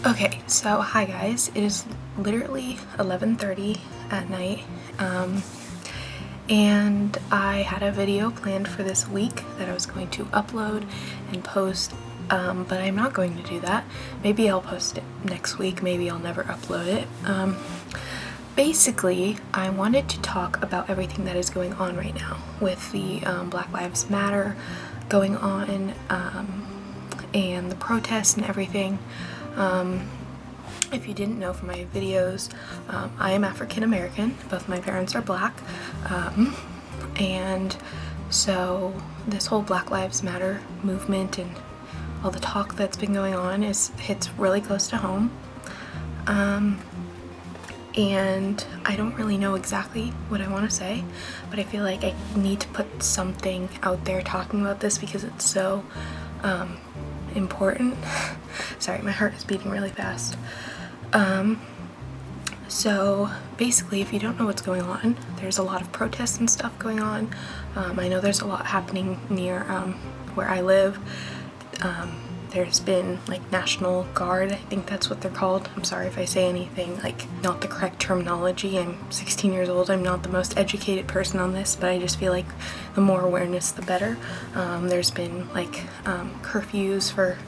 Okay, so hi guys. It is literally 11:30 at night, and I had a video planned for this week that I was going to upload and post, but I'm not going to do that. Maybe I'll post it next week, maybe I'll never upload it. Basically, I wanted to talk about everything that is going on right now with the Black Lives Matter going on, and the protests and everything. If you didn't know from my videos, I am African American. Both my parents are black, and so this whole Black Lives Matter movement and all the talk that's been going on hits really close to home. And I don't really know exactly what I want to say, but I feel like I need to put something out there talking about this because it's so important. Sorry, my heart is beating really fast. So basically, if you don't know what's going on, there's a lot of protests and stuff going on. I know there's a lot happening near where I live. There's been like National Guard, I think that's what they're called. I'm sorry if I say anything like not the correct terminology. I'm 16 years old. I'm not the most educated person on this, but I just feel like the more awareness, the better. There's been like curfews for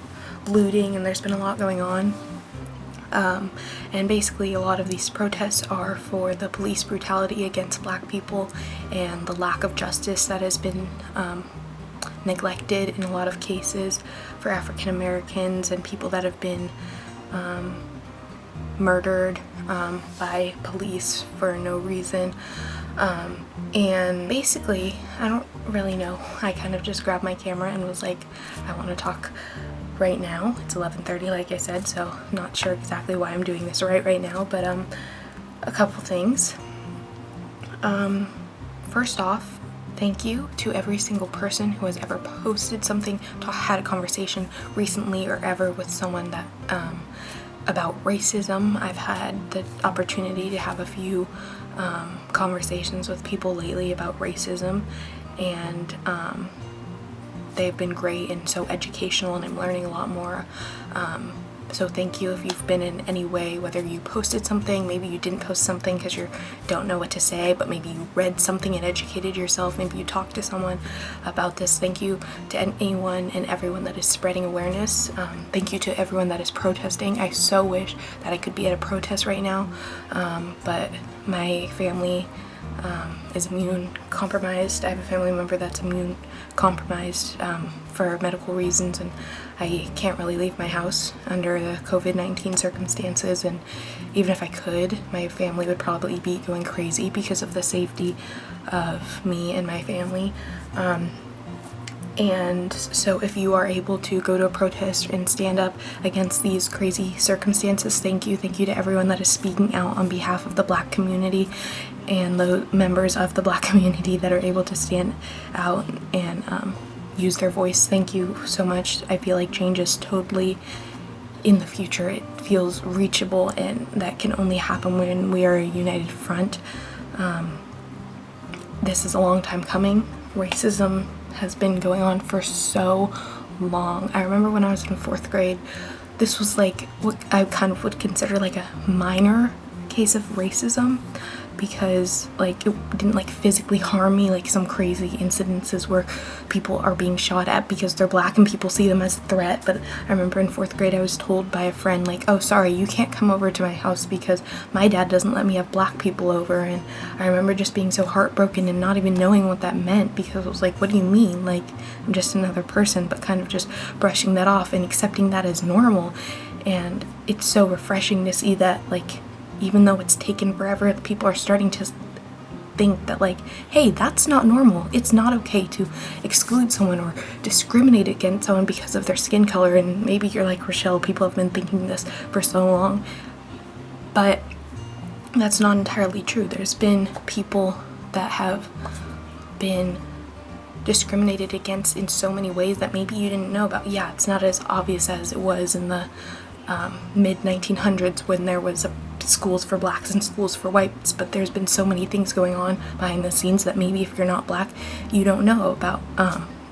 looting, and there's been a lot going on. And basically a lot of these protests are for the police brutality against black people and the lack of justice that has been neglected in a lot of cases for African Americans and people that have been murdered by police for no reason. And basically, I don't really know. I kind of just grabbed my camera and was like, I want to talk right now. It's 11:30, like I said, so I'm not sure exactly why I'm doing this right now, but a couple things. First off, thank you to every single person who has ever posted something, had a conversation recently or ever with someone that about racism. I've had the opportunity to have a few conversations with people lately about racism, and they've been great and so educational, and I'm learning a lot more. So thank you if you've been in any way, whether you posted something, maybe you didn't post something because you don't know what to say, but maybe you read something and educated yourself, maybe you talked to someone about this. Thank you to anyone and everyone that is spreading awareness. Thank you to everyone that is protesting. I so wish that I could be at a protest right now, but my family is immune compromised. I have a family member that's immune compromised for medical reasons, and I can't really leave my house under the COVID-19 circumstances, and even if I could, my family would probably be going crazy because of the safety of me and my family. And so if you are able to go to a protest and stand up against these crazy circumstances, thank you. Thank you to everyone that is speaking out on behalf of the Black community and the members of the Black community that are able to stand out and use their voice. Thank you so much. I feel like change is totally in the future. It feels reachable, and that can only happen when we are a united front. This is a long time coming. Racism has been going on for so long. I remember when I was in 4th grade, this was like what I kind of would consider like a minor case of racism, because like it didn't like physically harm me like some crazy incidences where people are being shot at because they're black and people see them as a threat. But I remember in 4th grade I was told by a friend like, oh sorry, you can't come over to my house because my dad doesn't let me have black people over. And I remember just being so heartbroken and not even knowing what that meant, because it was like, what do you mean, like I'm just another person, but kind of just brushing that off and accepting that as normal. And it's so refreshing to see that, like, even though it's taken forever, people are starting to think that like, hey, that's not normal. It's not okay to exclude someone or discriminate against someone because of their skin color. And maybe you're like, Rochelle, people have been thinking this for so long, but that's not entirely true. There's been people that have been discriminated against in so many ways that maybe you didn't know about. Yeah, it's not as obvious as it was in the mid 1900s when there was schools for blacks and schools for whites, but there's been so many things going on behind the scenes that maybe if you're not black, you don't know about.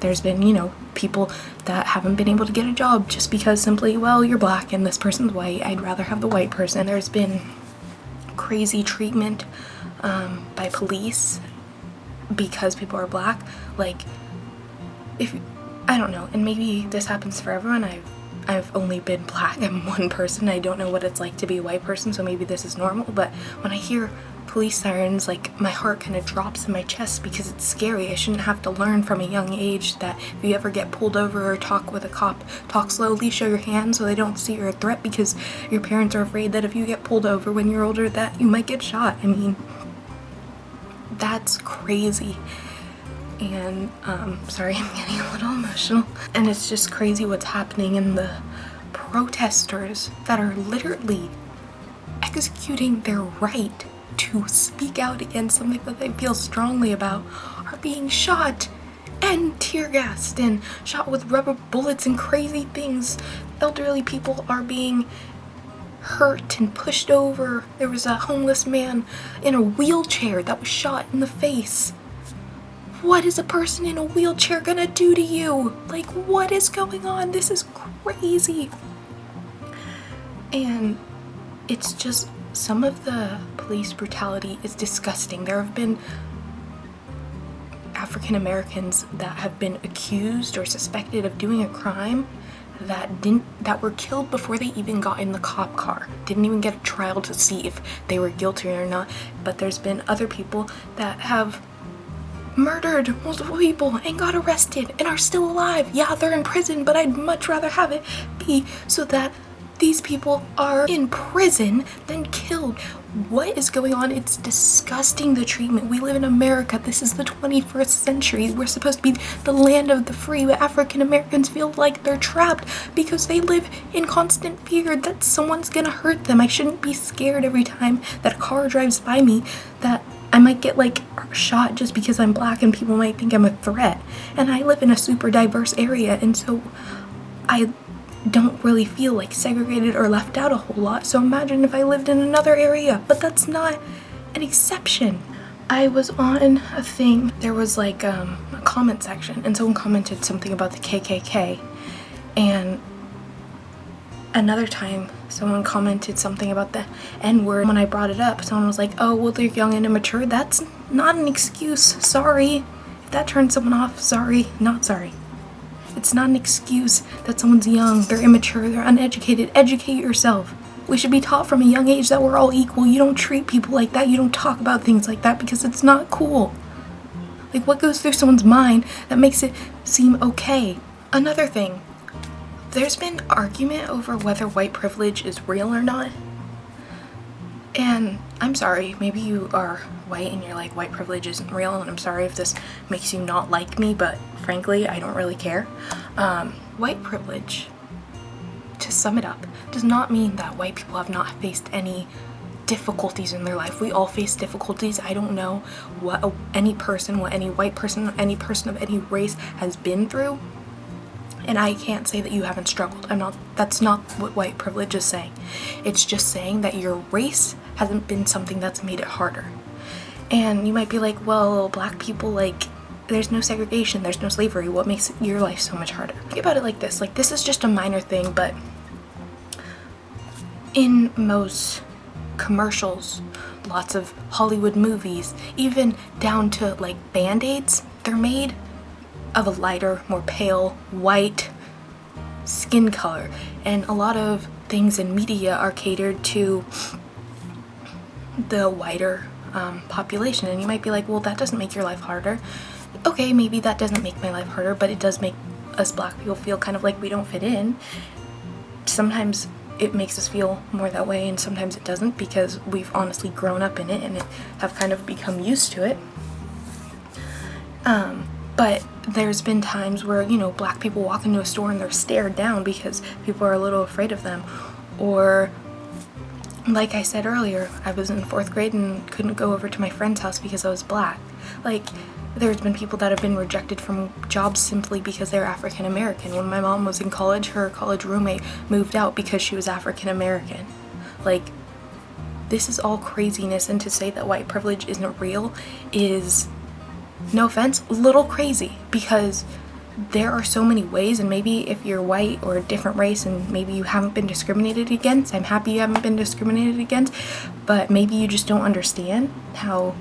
There's been, you know, people that haven't been able to get a job just because simply, well, you're black and this person's white, I'd rather have the white person. There's been crazy treatment by police because people are black. Like, if I don't know, and maybe this happens for everyone. I've only been black and one person. I don't know what it's like to be a white person, so maybe this is normal. But when I hear police sirens, like, my heart kind of drops in my chest because it's scary. I shouldn't have to learn from a young age that if you ever get pulled over or talk with a cop, talk slowly, show your hand so they don't see you're a threat, because your parents are afraid that if you get pulled over when you're older that you might get shot. I mean, that's crazy. And sorry, I'm getting a little emotional. And it's just crazy what's happening, and the protesters that are literally executing their right to speak out against something that they feel strongly about are being shot and tear gassed and shot with rubber bullets and crazy things. Elderly people are being hurt and pushed over. There was a homeless man in a wheelchair that was shot in the face. What is a person in a wheelchair gonna do to you? Like, what is going on? This is crazy. And it's just, some of the police brutality is disgusting. There have been African Americans that have been accused or suspected of doing a crime that were killed before they even got in the cop car. Didn't even get a trial to see if they were guilty or not. But there's been other people that have murdered multiple people and got arrested and are still alive. Yeah, they're in prison, but I'd much rather have it be so that these people are in prison than killed. What is going on? It's disgusting, the treatment. We live in America. This is the 21st century. We're supposed to be the land of the free, but African Americans feel like they're trapped because they live in constant fear that someone's gonna hurt them. I shouldn't be scared every time that a car drives by me that I might get like shot just because I'm black and people might think I'm a threat. And I live in a super diverse area, and so I don't really feel like segregated or left out a whole lot. So imagine if I lived in another area, but that's not an exception. I was on a thing, there was like a comment section, and someone commented something about the KKK, and another time someone commented something about the N-word. When I brought it up, someone was like, oh, well, they're young and immature. That's not an excuse. Sorry. If that turns someone off, sorry, not sorry. It's not an excuse that someone's young, they're immature, they're uneducated. Educate yourself. We should be taught from a young age that we're all equal. You don't treat people like that. You don't talk about things like that because it's not cool. Like, what goes through someone's mind that makes it seem okay? Another thing, there's been argument over whether white privilege is real or not. And I'm sorry, maybe you are white and you're like, white privilege isn't real, and I'm sorry if this makes you not like me, but frankly, I don't really care. White privilege, to sum it up, does not mean that white people have not faced any difficulties in their life. We all face difficulties. I don't know what any white person, any person of any race has been through. And I can't say that you haven't struggled. That's not what white privilege is saying. It's just saying that your race hasn't been something that's made it harder. And you might be like, well, black people, like, there's no segregation, there's no slavery. What makes your life so much harder? Think about it like this is just a minor thing, but in most commercials, lots of Hollywood movies, even down to like Band-Aids, they're made of a lighter, more pale, white skin color. And a lot of things in media are catered to the whiter population. And you might be like, well, that doesn't make your life harder. Okay, maybe that doesn't make my life harder, but it does make us black people feel kind of like we don't fit in. Sometimes it makes us feel more that way, and sometimes it doesn't, because we've honestly grown up in it and have kind of become used to it. But there's been times where, you know, black people walk into a store and they're stared down because people are a little afraid of them. Or, like I said earlier, I was in 4th grade and couldn't go over to my friend's house because I was black. Like, there's been people that have been rejected from jobs simply because they're African American. When my mom was in college, her college roommate moved out because she was African American. Like, this is all craziness, and to say that white privilege isn't real is, no offense, a little crazy, because there are so many ways, and maybe if you're white or a different race and maybe you haven't been discriminated against, I'm happy you haven't been discriminated against, but maybe you just don't understand how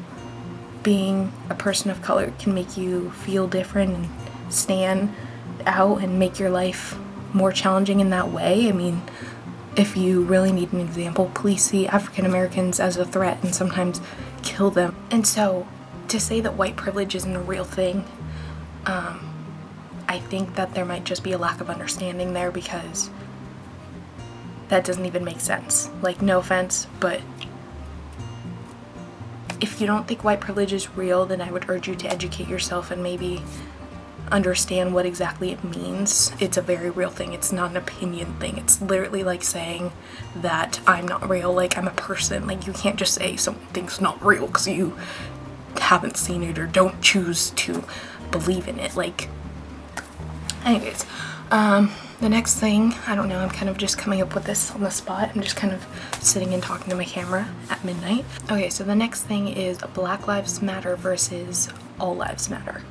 being a person of color can make you feel different and stand out and make your life more challenging in that way. I mean, if you really need an example, police see African Americans as a threat and sometimes kill them. And so to say that white privilege isn't a real thing, I think that there might just be a lack of understanding there, because that doesn't even make sense. Like, no offense, but if you don't think white privilege is real, then I would urge you to educate yourself and maybe understand what exactly it means. It's a very real thing. It's not an opinion thing. It's literally like saying that I'm not real, like I'm a person. Like, you can't just say something's not real because you haven't seen it or don't choose to believe in it. Like, anyways, the next thing, I don't know, I'm kind of just coming up with this on the spot. I'm just kind of sitting and talking to my camera at midnight. Okay, so the next thing is Black Lives Matter versus All Lives Matter.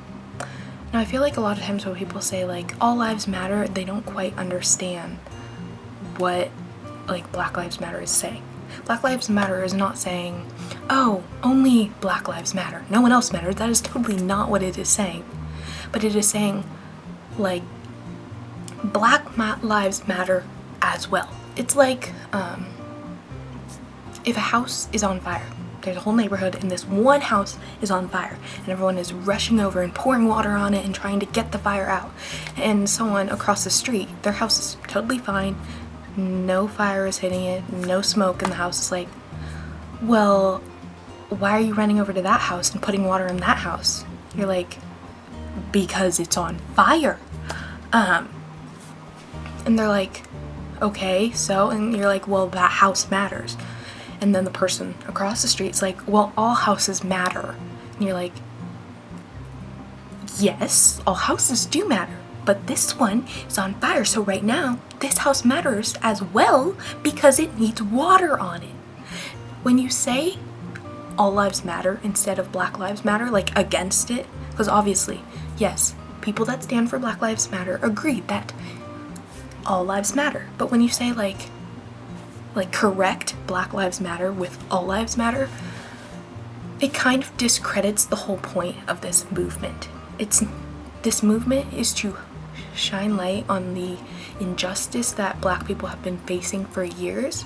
Now, I feel like a lot of times when people say, like, all lives matter, they don't quite understand what, like, Black Lives Matter is saying. Black Lives Matter is not saying, oh, only Black Lives Matter, no one else matters. That is totally not what it is saying. But it is saying, like, Black lives matter as well. It's like, if a house is on fire, there's a whole neighborhood and this one house is on fire and everyone is rushing over and pouring water on it and trying to get the fire out, and someone across the street, their house is totally fine, no fire is hitting it, no smoke, and the house is like, well, why are you running over to that house and putting water in that house? You're like, because it's on fire. And they're like, okay, so, and you're like, well, that house matters. And then the person across the street's like, well, all houses matter. And you're like, yes, all houses do matter, but this one is on fire, so right now this house matters as well because it needs water on it. When you say all lives matter instead of Black Lives Matter, like against it, because obviously, yes, people that stand for Black Lives Matter agree that all lives matter, but when you say like correct Black Lives Matter with all lives matter, it kind of discredits the whole point of this movement. This movement is to shine light on the injustice that Black people have been facing for years,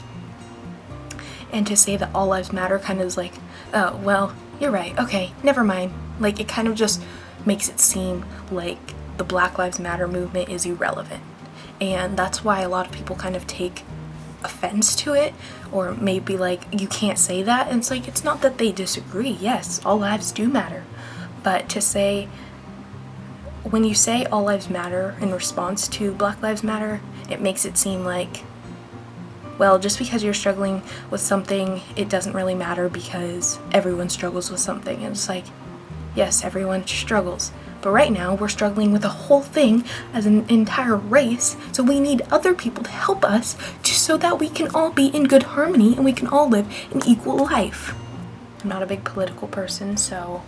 and to say that all lives matter kind of is like, oh, well, you're right, okay, never mind. Like, it kind of just makes it seem like the Black Lives Matter movement is irrelevant. And that's why a lot of people kind of take offense to it, or maybe like, you can't say that. And it's like, it's not that they disagree. Yes, all lives do matter. But to say, when you say all lives matter in response to Black Lives Matter, it makes it seem like, well, just because you're struggling with something, it doesn't really matter because everyone struggles with something. And it's like, yes, everyone struggles. But right now, we're struggling with the whole thing as an entire race, so we need other people to help us so that we can all be in good harmony and we can all live an equal life. I'm not a big political person, so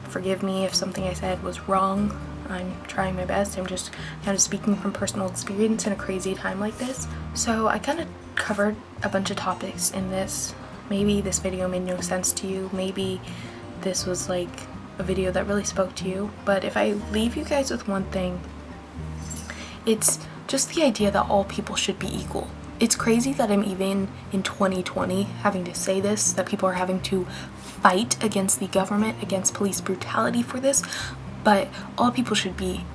forgive me if something I said was wrong. I'm trying my best. I'm just kind of speaking from personal experience in a crazy time like this. So I kind of covered a bunch of topics in this. Maybe this video made no sense to you. Maybe this was like a video that really spoke to you, but if I leave you guys with one thing, it's just the idea that all people should be equal. It's crazy that I'm even in 2020 having to say this, that people are having to fight against the government, against police brutality for this, but all people should be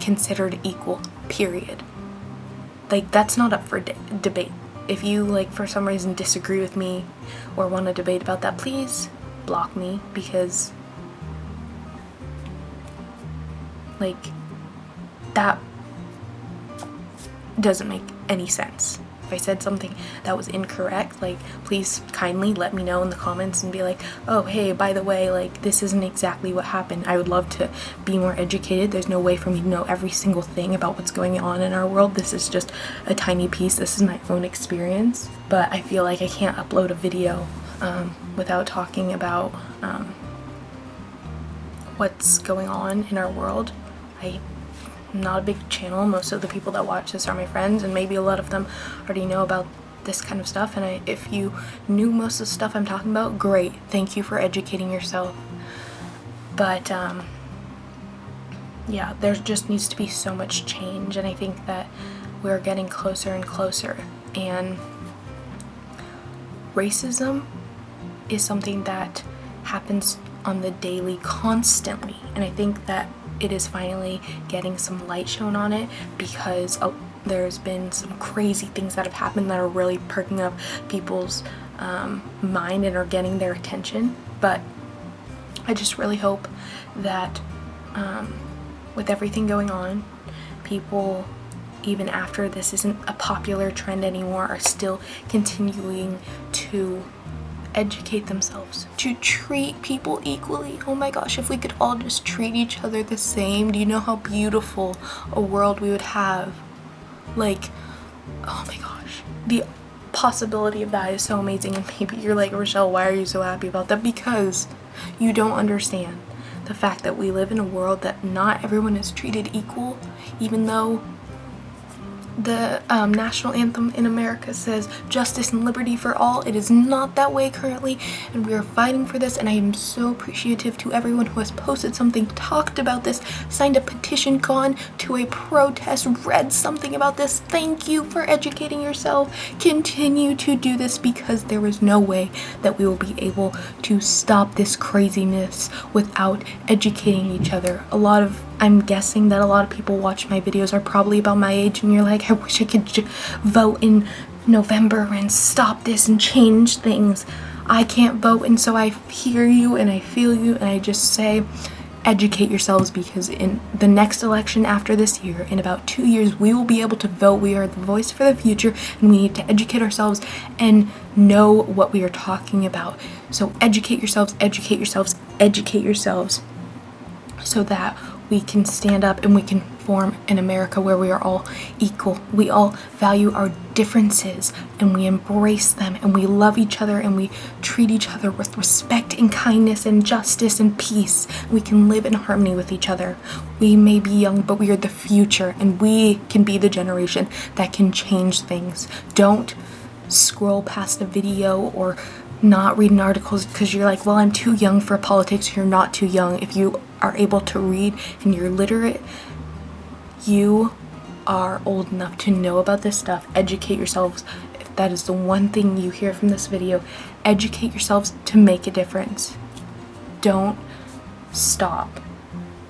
considered equal, period. Like, that's not up for debate. If you, like, for some reason disagree with me or want to debate about that, please block me, because like, that doesn't make any sense. If I said something that was incorrect, like, please kindly let me know in the comments and be like, oh, hey, by the way, like, this isn't exactly what happened. I would love to be more educated. There's no way for me to know every single thing about what's going on in our world. This is just a tiny piece. This is my own experience. But I feel like I can't upload a video without talking about what's going on in our world. I not a big channel. Most of the people that watch this are my friends, and maybe a lot of them already know about this kind of stuff. And if you knew most of the stuff I'm talking about, great. Thank you for educating yourself. But yeah, there just needs to be so much change, and I think that we're getting closer and closer. And racism is something that happens on the daily, constantly, and I think that it is finally getting some light shown on it, because there's been some crazy things that have happened that are really perking up people's mind and are getting their attention. But I just really hope that with everything going on, people, even after this isn't a popular trend anymore, are still continuing to educate themselves, to treat people equally. Oh my gosh, if we could all just treat each other the same, do you know how beautiful a world we would have? Like, oh my gosh, the possibility of that is so amazing. And maybe you're like, Rochelle, why are you so happy about that? Because you don't understand the fact that we live in a world that not everyone is treated equal, even though the national anthem in America says justice and liberty for all. It is not that way currently, and we are fighting for this. And I am so appreciative to everyone who has posted something, talked about this, signed a petition, gone to a protest, read something about this. Thank you for educating yourself. Continue to do this, because there is no way that we will be able to stop this craziness without educating each other. I'm guessing that a lot of people watch my videos are probably about my age, and you're like, I wish I could vote in November and stop this and change things. I can't vote, and so I hear you and I feel you, and I just say, educate yourselves, because in the next election after this year, in about 2 years, we will be able to vote. We are the voice for the future, and we need to educate ourselves and know what we are talking about. So educate yourselves, educate yourselves, educate yourselves, so that we can stand up and we can form an America where we are all equal. We all value our differences, and we embrace them, and we love each other, and we treat each other with respect and kindness and justice and peace. We can live in harmony with each other. We may be young, but we are the future, and we can be the generation that can change things. Don't scroll past a video or not read an article because you're like, well, I'm too young for politics. You're not too young. If you are able to read and you're literate, you are old enough to know about this stuff. Educate yourselves. If that is the one thing you hear from this video, educate yourselves to make a difference. Don't stop.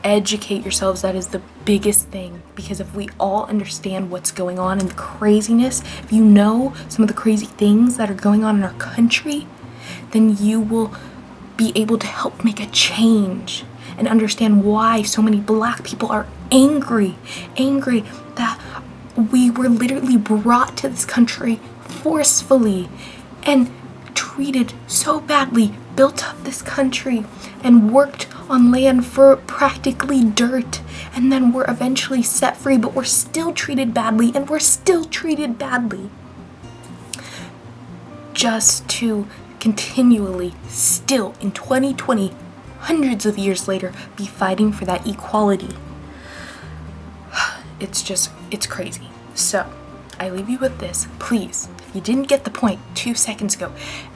Educate yourselves. That is the biggest thing, because if we all understand what's going on and the craziness, if you know some of the crazy things that are going on in our country, then you will be able to help make a change and understand why so many Black people are angry that we were literally brought to this country forcefully and treated so badly, built up this country and worked on land for practically dirt, and then we're eventually set free, but we're still treated badly, and we're still treated badly, just to continually, still in 2020, hundreds of years later, be fighting for that equality. It's crazy. So I leave you with this. Please, if you didn't get the point 2 seconds ago,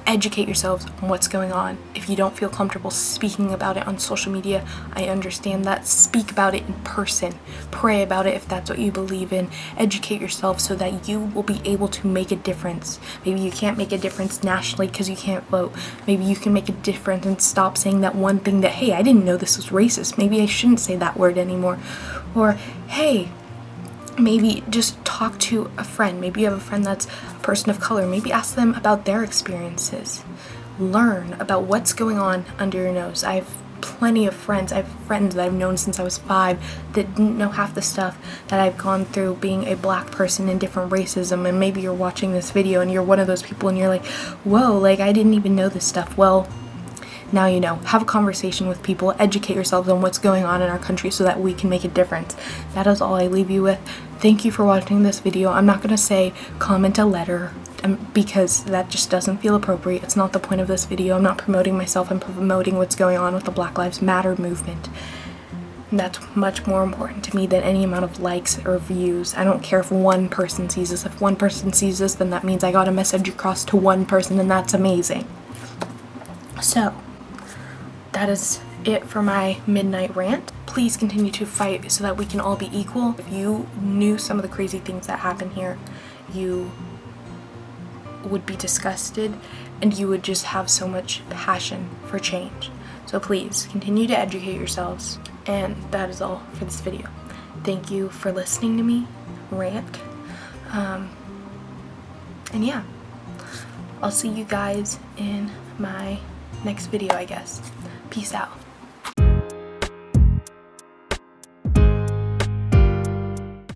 educate yourselves on what's going on. If you don't feel comfortable speaking about it on social media, I understand that. Speak about it in person. Pray about it if that's what you believe in. Educate yourself so that you will be able to make a difference. Maybe you can't make a difference nationally because you can't vote. Maybe you can make a difference and stop saying that one thing that, hey, I didn't know this was racist. Maybe I shouldn't say that word anymore. Or, hey, maybe just talk to a friend. Maybe you have a friend that's a person of color. Maybe ask them about their experiences. Learn about what's going on under your nose. I have plenty of friends. I have friends that I've known since I was 5 that didn't know half the stuff that I've gone through being a Black person in different racism. And maybe you're watching this video and you're one of those people and you're like, whoa, like I didn't even know this stuff. Well, now you know. Have a conversation with people. Educate yourselves on what's going on in our country so that we can make a difference. That is all I leave you with. Thank you for watching this video. I'm not going to say comment a letter because that just doesn't feel appropriate. It's not the point of this video. I'm not promoting myself. I'm promoting what's going on with the Black Lives Matter movement. And that's much more important to me than any amount of likes or views. I don't care if one person sees this. If one person sees this, then that means I got a message across to one person, and that's amazing. So, that is it for my midnight rant. Please continue to fight so that we can all be equal. If you knew some of the crazy things that happen here, you would be disgusted and you would just have so much passion for change. So please continue to educate yourselves. And that is all for this video. Thank you for listening to me rant. And yeah, I'll see you guys in my next video, I guess. Peace out.